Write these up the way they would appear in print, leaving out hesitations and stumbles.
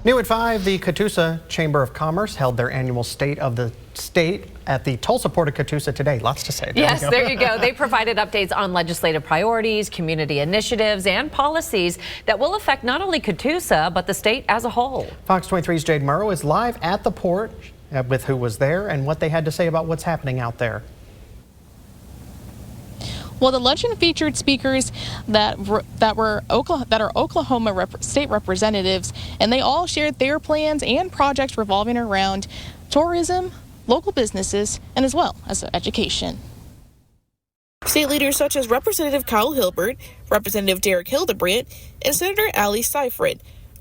New at 5, the Catoosa Chamber of Commerce held their annual State of the State at the Tulsa Port of Catoosa today. Lots to say. Yes, there you go. They provided updates on legislative priorities, community initiatives, and policies that will affect not only Catoosa, but the state as a whole. Fox 23's Jade Murrow is live at the port with who was there and what they had to say about what's happening out there. Well, the luncheon featured speakers that are Oklahoma state representatives, and they all shared their plans and projects revolving around tourism, local businesses, and as well as education. State leaders such as Representative Kyle Hilbert, Representative Derek Hildebrandt, and Senator Ali Seifert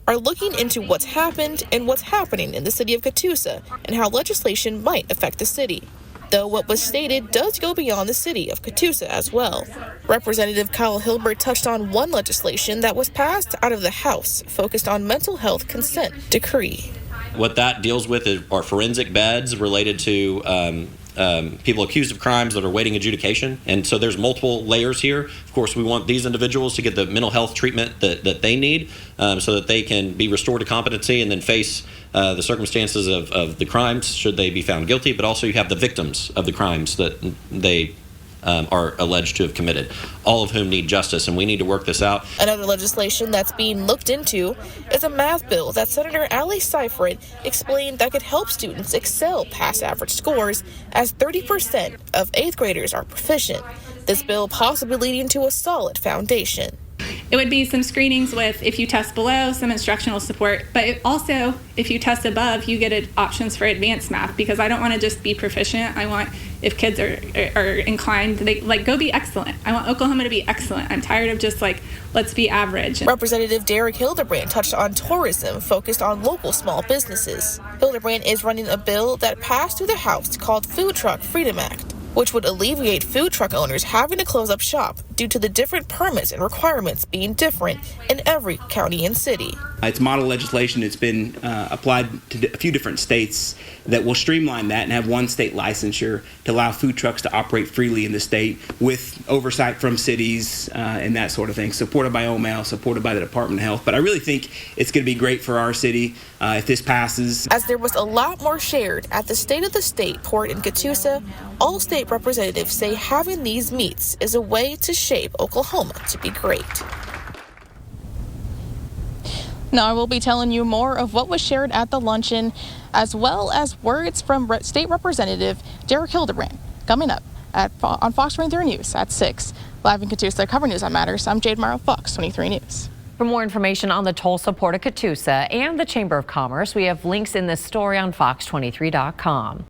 are looking into what's happened and what's happening in the city of Catoosa and how legislation might affect the city. Though what was stated does go beyond the city of Catoosa as well. Representative Kyle Hilbert touched on one legislation that was passed out of the House focused on mental health consent decree. What that deals with are forensic beds related to people accused of crimes that are waiting adjudication. And so there's multiple layers here. Of course, we want these individuals to get the mental health treatment that they need so that they can be restored to competency and then face the circumstances of the crimes should they be found guilty. But also you have the victims of the crimes that they are alleged to have committed, all of whom need justice, and we need to work this out. Another legislation that's being looked into is a math bill that Senator Ali Seifert explained that could help students excel past average scores, as 30% of 8th graders are proficient. This bill possibly leading to a solid foundation. It would be some screenings with, if you test below, some instructional support, but also if you test above, you get options for advanced math, because I don't want to just be proficient. I want, if kids are inclined, they go be excellent. I want Oklahoma to be excellent. I'm tired of just let's be average. Representative Derek Hildebrandt touched on tourism focused on local small businesses. Hildebrandt is running a bill that passed through the House called Food Truck Freedom Act, which would alleviate food truck owners having to close up shop due to the different permits and requirements being different in every county and city. It's model legislation. It's been applied to a few different states that will streamline that and have one state licensure to allow food trucks to operate freely in the state with oversight from cities and that sort of thing, supported by OMAL, supported by the Department of Health. But I really think it's going to be great for our city if this passes. As there was a lot more shared at the State of the State port in Catoosa, all state representatives say having these meets is a way to shape Oklahoma to be great. Now I will be telling you more of what was shared at the luncheon, as well as words from State Representative Derek Hildebrandt coming up on Fox 23 News at 6. Live in Catoosa, covering news that matters. I'm Jade Murrow, Fox 23 News. For more information on the Tulsa Port of Catoosa and the Chamber of Commerce, we have links in this story on fox23.com.